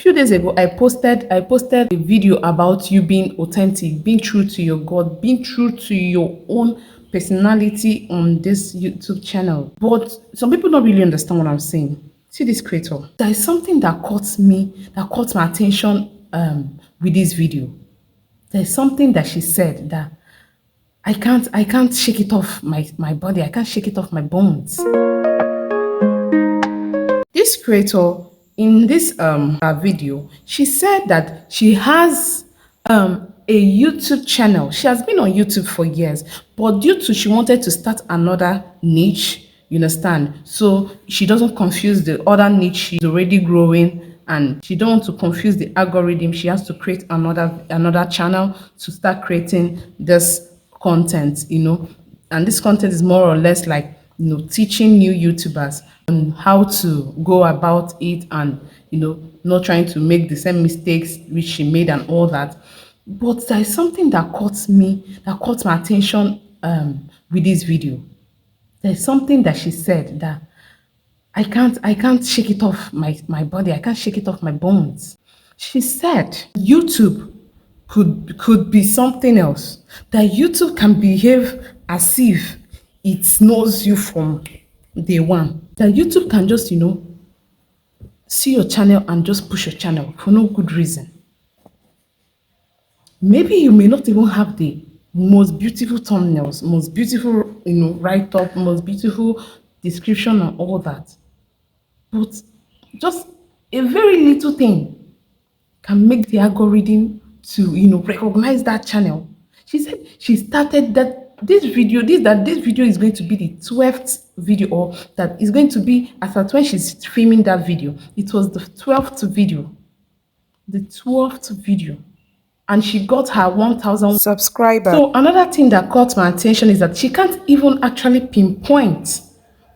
few days ago I posted a video about you being authentic, being true to your God, being true to your own personality on this YouTube channel. But some people don't really understand what I'm saying. See this creator. There is something that caught my attention with this video. There's something that she said that I can't shake it off my body. I can't shake it off my bones. This creator in this video, she said that she has a YouTube channel. She has been on YouTube for years, but due to she wanted to start another niche, you understand? So she doesn't confuse the other niche she's already growing, and she don't want to confuse the algorithm. She has to create another channel to start creating this content, and this content is more or less like teaching new YouTubers on how to go about it, and not trying to make the same mistakes which she made and all that. But there is something that caught my attention with this video. There's something that she said that I can't shake it off my body. I can't shake it off my bones. She said YouTube could be something else. That YouTube can behave as if it knows you from day one. That YouTube can just, see your channel and just push your channel for no good reason. Maybe you may not even have the most beautiful thumbnails, most beautiful, write-up, most beautiful description and all that. But just a very little thing can make the algorithm to recognize that channel. She said she started this video is going to be the 12th video, or that is going to be as at when she's filming that video. It was the 12th video. The 12th video. And she got her 1,000 subscribers. So another thing that caught my attention is that she can't even actually pinpoint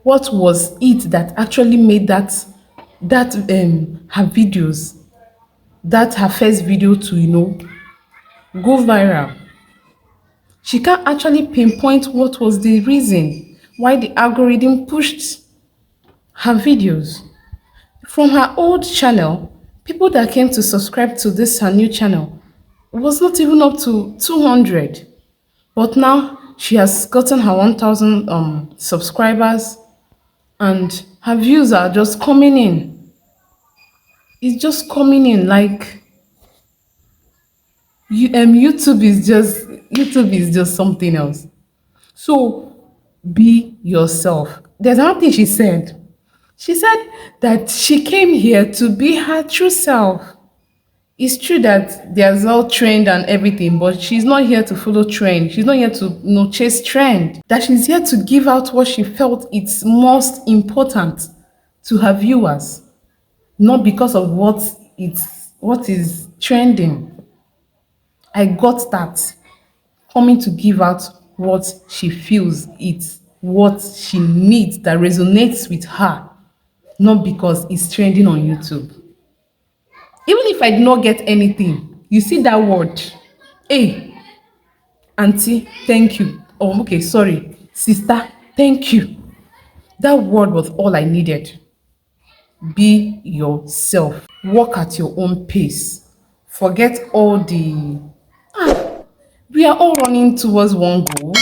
what was it that actually made that her videos, that her first video to go viral. She can't actually pinpoint what was the reason why the algorithm pushed her videos. From her old channel, people that came to subscribe to this her new channel was not even up to 200. But now she has gotten her 1,000 subscribers, and her views are just coming in. It's just coming in like YouTube is just something else. So be yourself. There's another thing she said. She said that she came here to be her true self. It's true that there's all trend and everything, but she's not here to follow trend. She's not here to chase trend. That she's here to give out what she felt it's most important to her viewers, not because of what is trending. I got that. Coming to give out what she feels it's what she needs, that resonates with her, not because it's trending on YouTube. Even if I did not get anything, you see that word, hey, auntie, thank you. Oh, okay, sorry, sister, thank you. That word was all I needed. Be yourself. Walk at your own pace. Forget all the we are all running towards one goal.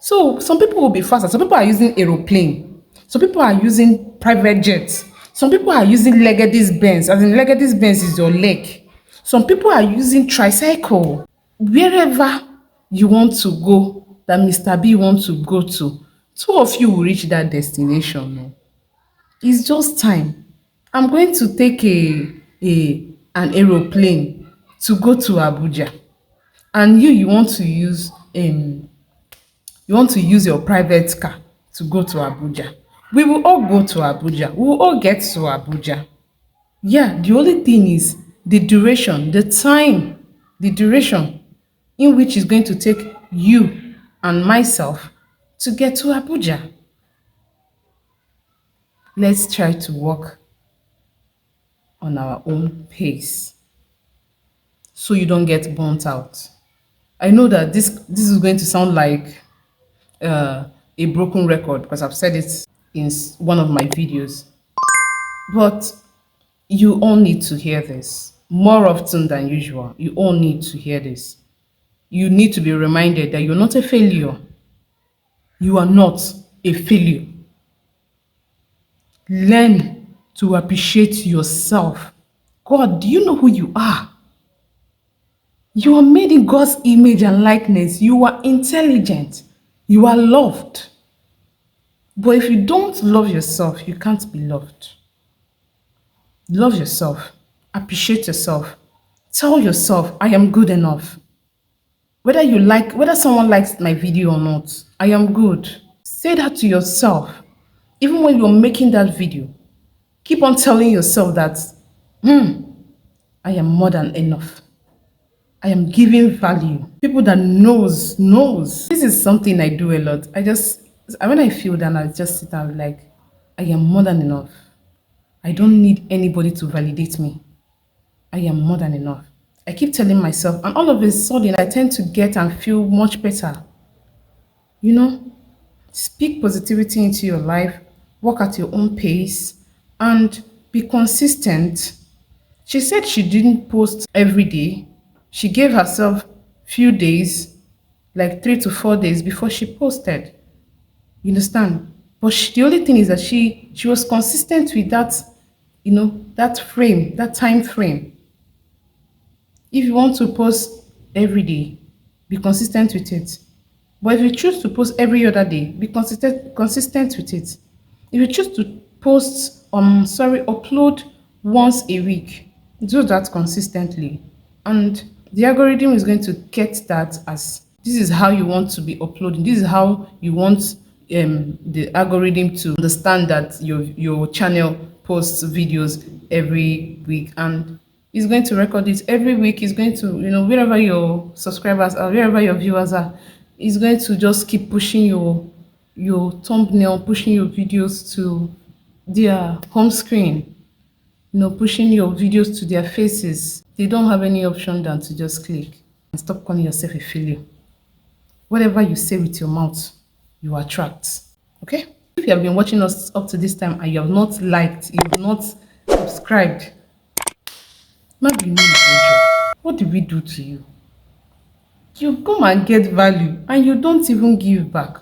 So some people will be faster. Some people are using aeroplane. Some people are using private jets. Some people are using Legacy Benz. As in Legacy Benz is your leg. Some people are using tricycle. Wherever you want to go, that Mr. B wants to go to, two of you will reach that destination. No? It's just time. I'm going to take an aeroplane to go to Abuja. And you want to use your private car to go to Abuja. We will all go to Abuja. We will all get to Abuja. Yeah, the only thing is the duration, the time, the duration in which it's going to take you and myself to get to Abuja. Let's try to work on our own pace so you don't get burnt out. I know that this is going to sound like a broken record because I've said it in one of my videos. But You all need to hear this more often than usual. You all need to hear this. You need to be reminded that you're not a failure. You are not a failure. Learn to appreciate yourself. God, do you know who you are? You are made in God's image and likeness. You are intelligent. You are loved. But if you don't love yourself, you can't be loved. Love yourself. Appreciate yourself. Tell yourself, I am good enough. Whether someone likes my video or not, I am good. Say that to yourself. Even when you're making that video, keep on telling yourself that I am more than enough. I am giving value. People that knows. This is something I do a lot. When I feel that, I just sit down like, I am more than enough. I don't need anybody to validate me. I am more than enough. I keep telling myself, and all of a sudden, I tend to get and feel much better. You know, speak positivity into your life, work at your own pace, and be consistent. She said she didn't post every day. She gave herself few days, like 3 to 4 days before she posted. You understand? But the only thing is that she was consistent with that, that frame, that time frame. If you want to post every day, be consistent with it. But if you choose to post every other day, be consistent with it. If you choose to upload once a week, do that consistently. And the algorithm is going to get that as this is how you want to be uploading. This is how you want the algorithm to understand that your channel posts videos every week, and it's going to record it every week. It's going to, wherever your subscribers are, wherever your viewers are, it's going to just keep pushing your thumbnail, pushing your videos to their home screen, pushing your videos to their faces. They don't have any option than to just click and stop calling yourself a failure. Whatever you say with your mouth, you attract. Okay? If you have been watching us up to this time and you have not liked, you have not subscribed, maybe what did we do to you? You come and get value and you don't even give back.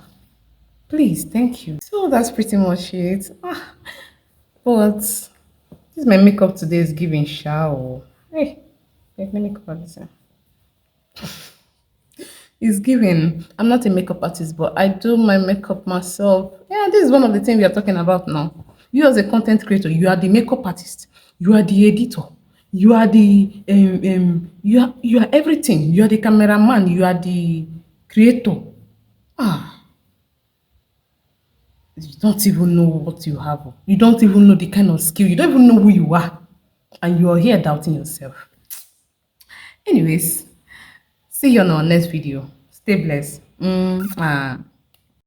Please, thank you. So that's pretty much it. But this my makeup today is giving shower. Hey, let me cover this. It's giving. I'm not a makeup artist, but I do my makeup myself. Yeah, this is one of the things we are talking about now. You as a content creator, you are the makeup artist, you are the editor, you are the you are everything. You are the cameraman, you are the creator. Ah, you don't even know what you have. You don't even know the kind of skill. You don't even know who you are, and you are here doubting yourself. Anyways, see you on our next video. Stay blessed.